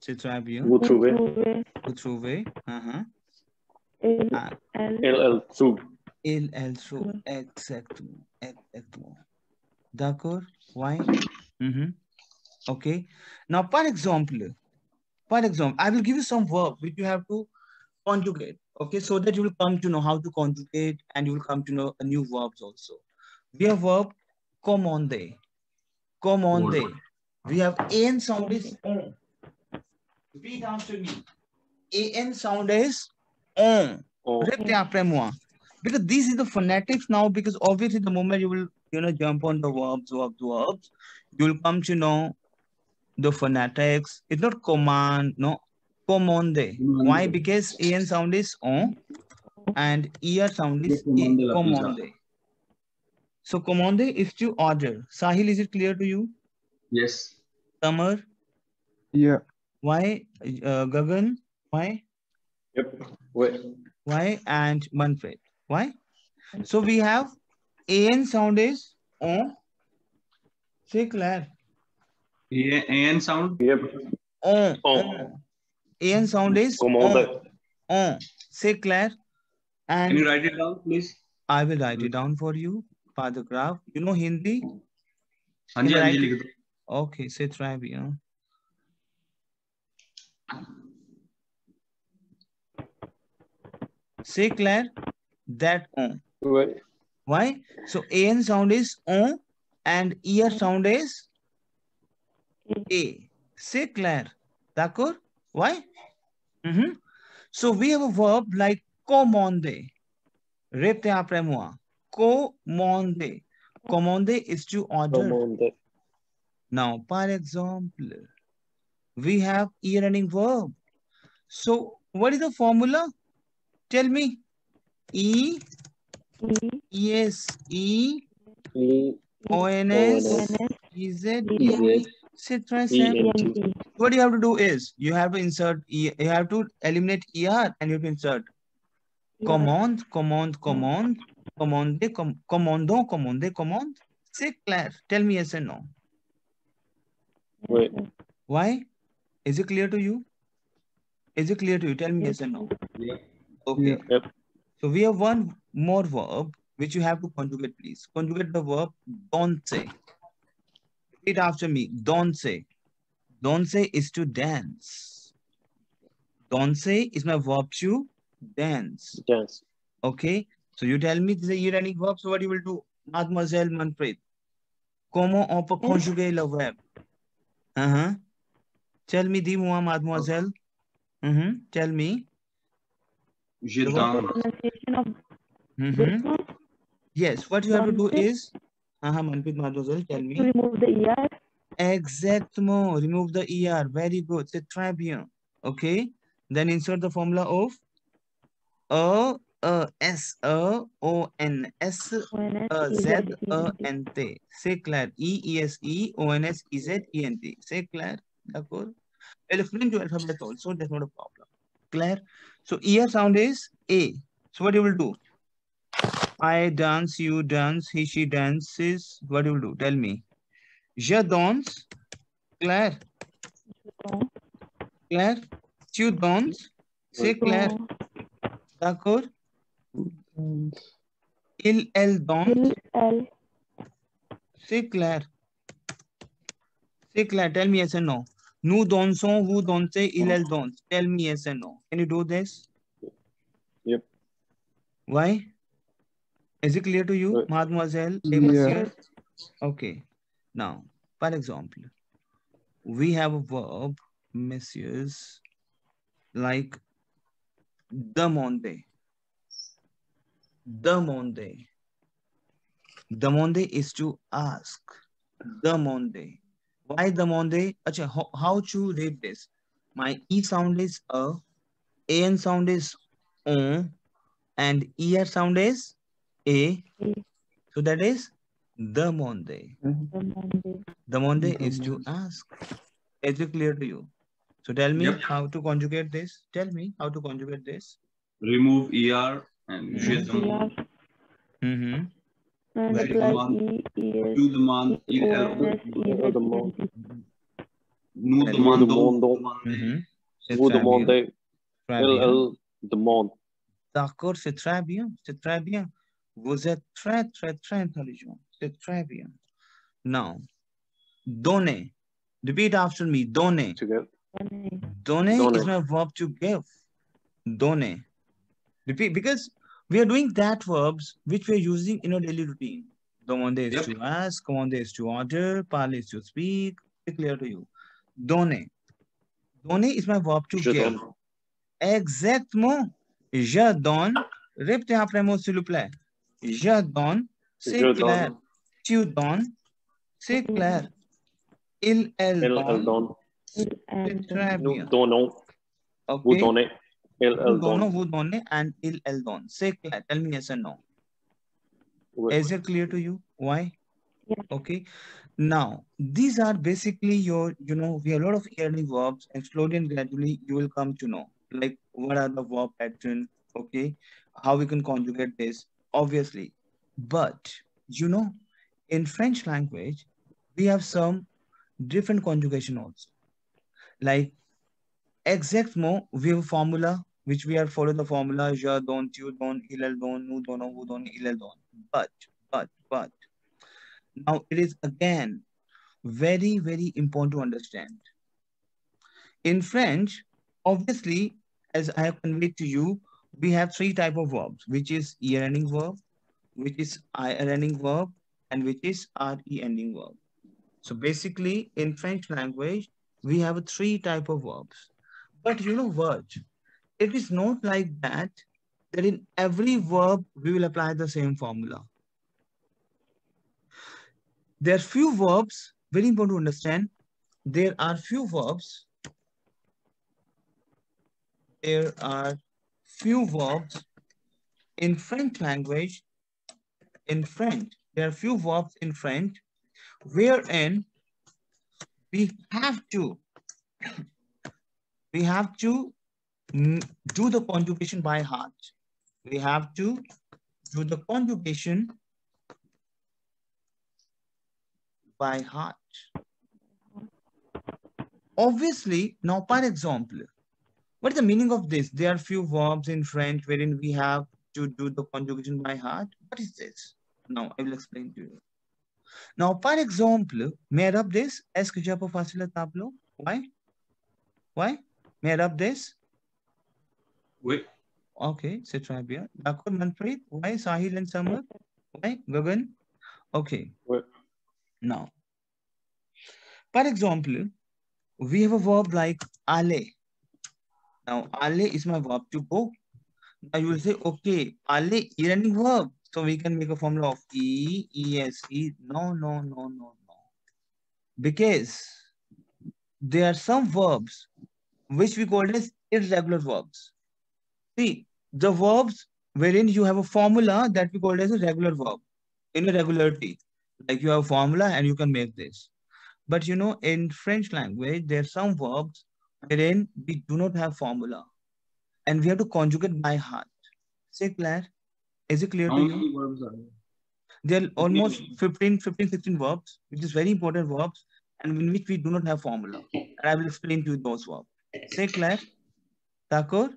C'est très bien. Vous trouvez. Trouver. Vous trouvez. Il, Ah. elle. Elle trouve. Il, elle trouve. Exactement. Exactement. D'accord? Why? Okay. Now, par exemple, I will give you some verb which you have to conjugate. Okay, so that you will come to know how to conjugate and you will come to know new verbs also. We have verb commander. Commander. We have an sound is on. Repeat after me. An sound is on. On. Répétez après moi. Because this is the phonetics now, because obviously the moment you will, jump on the verbs, you will come to know the phonetics. It's not command, no, commande. Why? Because an sound is on and ear sound is a. Commande. So commande is to order. Sahil, is it clear to you? Yes. Samar? Yeah. Why? Gagan? Why? Yep. Oui. Why? And Manfred? Why? So we have an sound is on. C'est clair. AN sound. Yep. On. On. An sound is Commande. on. C'est clair. Can you And write it down, please? I will write it down for you. Paragraph. You know Hindi? हाँ जी, Can I हाँ write ji, it? लिख दो. Okay, c'est très bien. C'est clair that on. Oui. Why? So an sound is on and ear sound is a. C'est clair. D'accord? Why? So we have a verb like commander. Répétez après moi. Commander. Commander is to order. Commande. Now, par exemple, we have e-running verb. So, what is the formula? Tell me. E, yes, E, ONS, EZ, c'est très simple. ENT. What you have to do is, you have to insert, you have to eliminate ER and you have to insert command, commandons. C'est clair. Tell me yes and no. Oui. Why? Is it clear to you? Is it clear to you? Tell me yes and no. Yeah. Okay. Yep. So we have one more verb which you have to conjugate, please. Conjugate the verb don't say. Repeat after me. Don't say. Don't say is to dance. Don't say is my verb to dance. Dance. Okay. So you tell me this is a ironic verb. So what you will do? Mademoiselle Manfred. Comment on peut conjuguer le verbe? Tell me, dis-moi, mademoiselle. Tell me. Je The danse. Pronunciation of this Mhm. one. Yes, what you have to do Don't say. is, Manpreet, mademoiselle, tell To me. remove the ER. Exactement. Remove the ER. Very good. C'est très bien. Okay. Then insert the formula of S-O-N-S Z-E-N-T. C'est clair. E-E-S-E-O-N-S-E-Z-E-N-T. C'est clair. D'accord. I'll explain to alphabet also. That's not a problem. Clear. So ER sound is A. So what you will do? I dance, you dance, he, she dances. What do you do? Tell me. Je danse. Claire. Don't. Claire. Tu danses. C'est clair. D'accord. Il, elle danse. Il, elle. C'est clair. C'est clair. Tell me yes or no. Nous dansons, vous dansez, il, elle danse. Tell me yes or no. Can you do this? Yep. Why? Is it clear to you, Right. mademoiselle? Yeah. Monsieur? Okay. Now, for example, we have a verb, messieurs, like demander. Demander. Demander is to ask. Demander. Why demander? Achha, how to read this? My E sound is A, AN sound is on, and ER sound is A. So that is demander. Demander is to ask. Is it clear to you? So tell me Yep. how to conjugate this. Tell me how to conjugate this. Remove ER and je demande. Mm-hmm. And Very apply good. ES. Tu demandes, il, elle. Nous Very demandons. Mm-hmm. C'est Vous très bien. demandez. Très Elle, bien. elle demande. D'accord, c'est très bien. C'est très bien. Vous êtes très, très, très intelligent. C'est très bien. Now, donner. Repeat after me. Donner. To get. Donner is Donner. my verb to give. Donner. Repeat, because we are doing that verbs which we are using in our daily routine. Demander is Yep. to ask, commander is to order, parler is to speak. It's clear to you. Donner. Donner is my verb to Je give. donne. Exactement. Je donne. Répétez après moi, s'il vous plaît. Je donne. C'est Je clair. donne. Tu donnes. C'est clair. Il, elle Elle, donne. elle donne. C'est très Nous bien. donnons. Ok. Vous donnez. Elle, Nous elle donnons, donne. vous donnez, and il, elle donne. C'est clair. Tell me yes or no. Oui. Is it clear to you? Why? Yeah. Okay. Now, these are basically your, we have a lot of early verbs, and slowly and gradually you will come to know, like what are the verb pattern, okay, how we can conjugate this, obviously. But, in French language, we have some different conjugation also. Like, exactement, we have a formula, which we are follow the formula, je don, tu don, il, elle don, nous donnons, vous donnez, il, elle donne. But, now it is again very, very important to understand. In French, obviously, as I have conveyed to you, we have three types of verbs, which is er ending verb, which is ir ending verb, and which is re ending verb. So basically, in French language, we have three types of verbs. But you know what? It is not like that in every verb we will apply the same formula. There are few verbs, very important to understand. There are few verbs. There are few verbs in French language. In French, there are few verbs in French wherein we have to do the conjugation by heart. We have to do the conjugation by heart. Obviously, now, for example, what is the meaning of this? There are few verbs in French wherein we have to do the conjugation by heart. What is this? Now, I will explain to you. Now, for example, may I rub this? Est-ce que j'ai pas facile tableau? Why? Why? May I rub this? Oui. Okay, c'est très bien. D'accord, Manpreet? Why? Sahil and Samar? Why? Gagan? Okay. Oui. Now, for example, we have a verb like aller. Now, aller is my verb to go. Now, you will say, okay, aller, ending verb. So we can make a formula of E-E-S-E. No. Because there are some verbs which we call as irregular verbs. See, the verbs wherein you have a formula that we call as a regular verb in a regularity. Like you have a formula and you can make this. But in French language, there are some verbs wherein we do not have formula and we have to conjugate by heart. C'est clair? Is it clear How to many you? verbs are there? There are almost 15, 16 verbs, which is very important verbs, and in which we do not have formula. And I will explain to you those verbs. C'est clair? D'accord?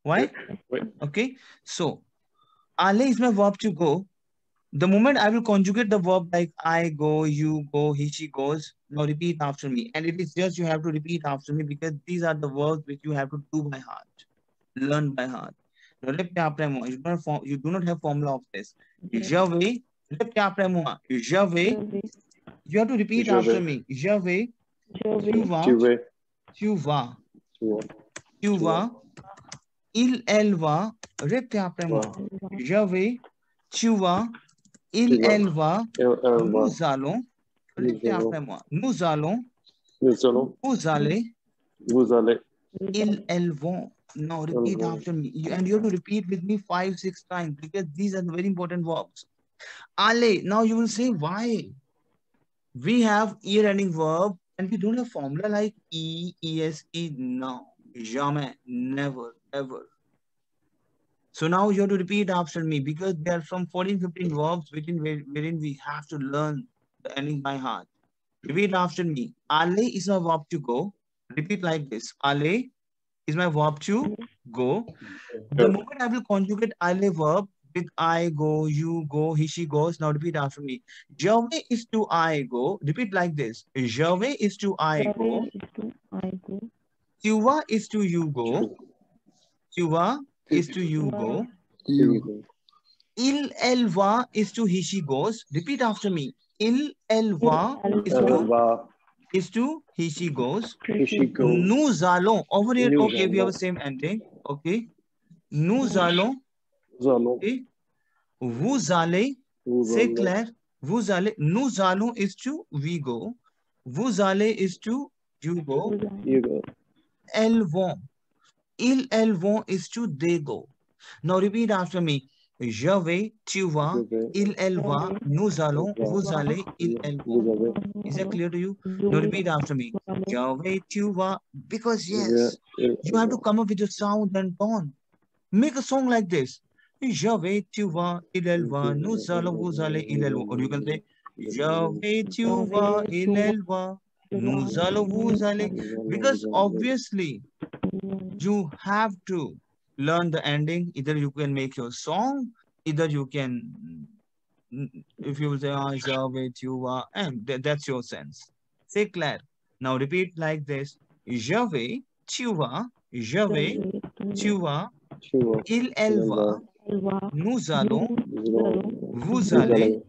Why? Wait. Okay. So, aller is my verb to go. The moment I will conjugate the verb like I go, you go, he, she goes, now repeat after me. And it is just you have to repeat after me because these are the verbs which you have to do by heart, learn by heart. Now, you do not have formula of this. Je vais, je vais, you have to repeat Je after vais. me. Je vais, tu Je vas, Tu vais. tu vas, Tu vas. tu vas, il, elle va, répète après moi. Je vais, tu vas, il, Tu vas. elle va, Elle va. nous allons, répétez Nous allons. après moi. Nous allons, Nous allons. vous allez, Vous allez. ils, elles vont. Now repeat vont. after me. And you have to repeat with me 5, 6 times because these are the very important verbs. Aller. Now you will say why? We have ear-ending verb and we don't have formula like E, ES, E. No. Jamais. Never. Ever. So now you have to repeat after me because there are some 14, 15 verbs wherein we have to learn the ending by heart. Repeat after me. Aller is my verb to go. Repeat like this. Aller is my verb to go. The moment I will conjugate aller verb with I go, you go, he, she goes. Now repeat after me. Je vais is to I go. Repeat like this. Je vais is to I go. Tu vas is to you go. Tu vas is to you go. Il, elle va is to he, she goes. Repeat after me. Il, elle va is to he, she goes. Nous allons. Over here, Nous okay, we have the allons. same ending. Okay. Nous allons. Nous allons. Okay. Vous allez. Vous C'est allez. clair. Vous allez. Nous allons is to we go. Vous allez is to you go. You go. Elles vont. Ils, elles vont is to they go. Now repeat after me. Je vais, tu vas, Je vais. il, elle va, nous allons, va. vous allez, il, elles vont. Vous avez. Is that clear to you? Now repeat after me. Je vais, tu vas, because yes, you have to come up with your sound and tone. Make a song like this. Je vais, tu vas, il, elle va, nous allons, vous allez, il, elle va. Or you can say, je vais, tu vas, il, elle va, nous allons, vous allez. Because obviously, you have to learn the ending. Either you can make your song, either you can, if you will say, je vais, tu vas, and that's your sense. C'est clair. Now repeat like this. Je vais, tu vas, je vais, tu vas, Tu vas. il, elle va, nous allons, vous allez,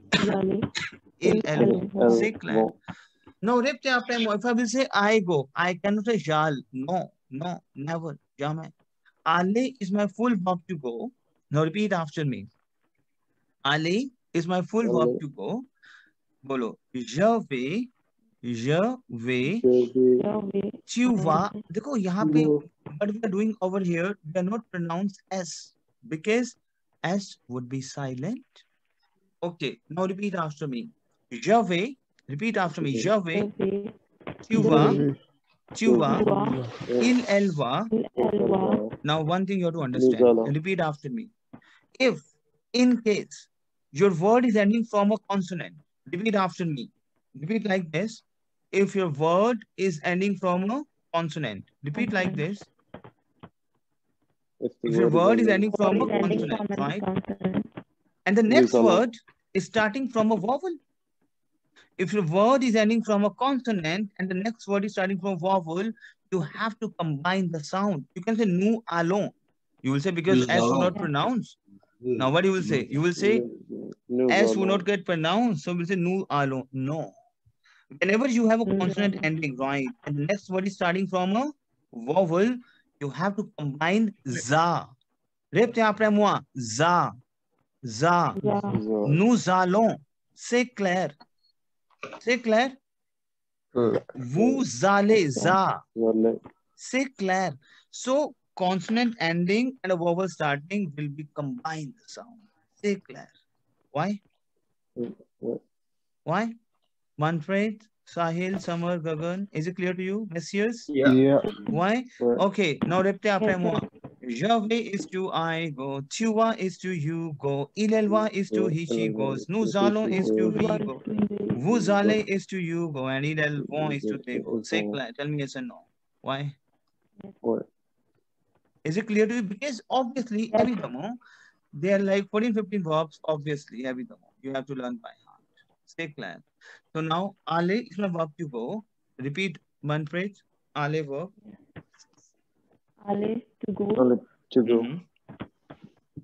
il, elle va. C'est clair. Now répétez après moi. If I will say I go, I cannot say j'all. No, no, never, jamais. Aller is my full verb to go. Now repeat after me. Aller is my full verb to go. Bolo. Je vais, tu vas. देखो यहाँ पे what we are doing over here, we are not pronounced S because S would be silent. Okay, now repeat after me. Je vais, repeat after me. Je vais, tu vas, il, elle va. Now one thing you have to understand. Repeat after me. If, in case, your word is ending from a consonant, repeat after me. Repeat like this. If your word is ending from a consonant, repeat like this. If your word is ending from a consonant, right? And the next word is starting from a vowel. If your word is ending from a consonant and the next word is starting from a vowel, you have to combine the sound. You can say nous allons. You will say because S will not pronounce. Now what you will say? You will say S will not get pronounced. So we'll say nous allons. No. Whenever you have a consonant ending, right, and the next word is starting from a vowel, you have to combine za. Répétez après moi. Za. Za. Nous allons. C'est clair. C'est clair? Vous allez. Za. C'est clair. So consonant ending and a vowel starting will be combined the sound. C'est clair. Why? Why? Manfred, Sahil, Samar, Gagan. Is it clear to you, messieurs? Yeah. Why? Okay. Now répétez après moi. Je vais is to I go. Tu vas is to you go. Il elle va is to he she goes. Nous allons is to we go. Vous allez is to you go. And ils elles vont is to they go. Say clear. Tell me yes or no. Why? Ouais. Is it clear to you? Because obviously, Yes. évidemment, there are like 14, 15 verbs. Obviously, évidemment, you have to learn by heart. Stay clear. So now, aller is my verb to go. Repeat one phrase. Aller verb. Aller, to go. Allez, tu go.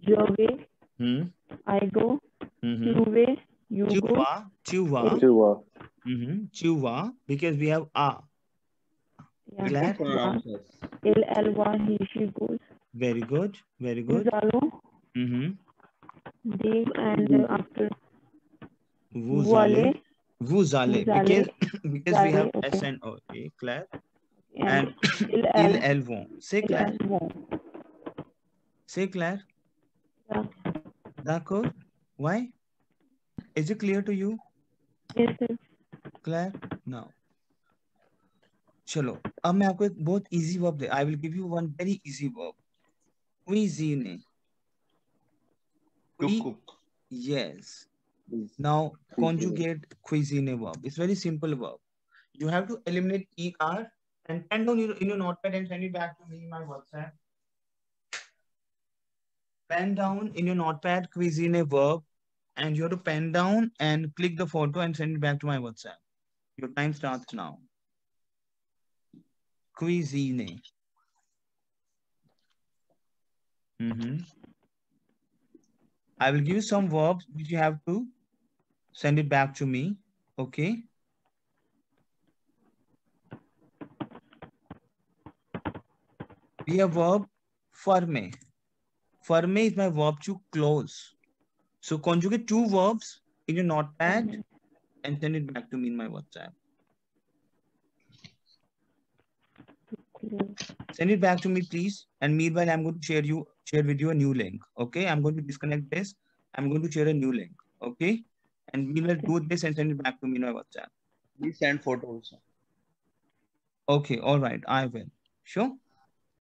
Je vais, Hmm. I go. Mm-hmm. Tu vais, you Tu go. vas. Tu vas. Tu vas. Tu vas. Because we have a. Yeah. Claire? Il, elle va, he, she goes. Very good. Very Nous good. allons, Mm-hmm. they and after. Vous Vous allez. allez. Vous allez. Vous allez. Because we have Okay. S and O. Okay, Claire. And il, Ils, elle, elles vont. C'est il, clair. elles vont. C'est clair. Yeah. D'accord. Why? Is it clear to you? Yes, sir. Claire? No. चलो अब मैं आपको एक बहुत easy verb they. I will give you one very easy verb. Cuisine. To cook. Yes. Now conjugate cuisine verb. It's very simple verb. You have to eliminate ER and pen down in your notepad and send it back to me in my WhatsApp. Pen down in your notepad cuisine verb and you have to pen down and click the photo and send it back to my WhatsApp. Your time starts now. Cuisine. I will give you some verbs which you have to send it back to me. Okay. We have verb ferme. Ferme is my verb to close. So conjugate two verbs in your notepad and send it back to me in my WhatsApp. Send it back to me, please. And meanwhile, I'm going to share with you a new link. Okay, I'm going to disconnect this. I'm going to share a new link. Okay, and we will do this and send it back to me in my WhatsApp. Please send photos. Okay, all right, I will. Sure.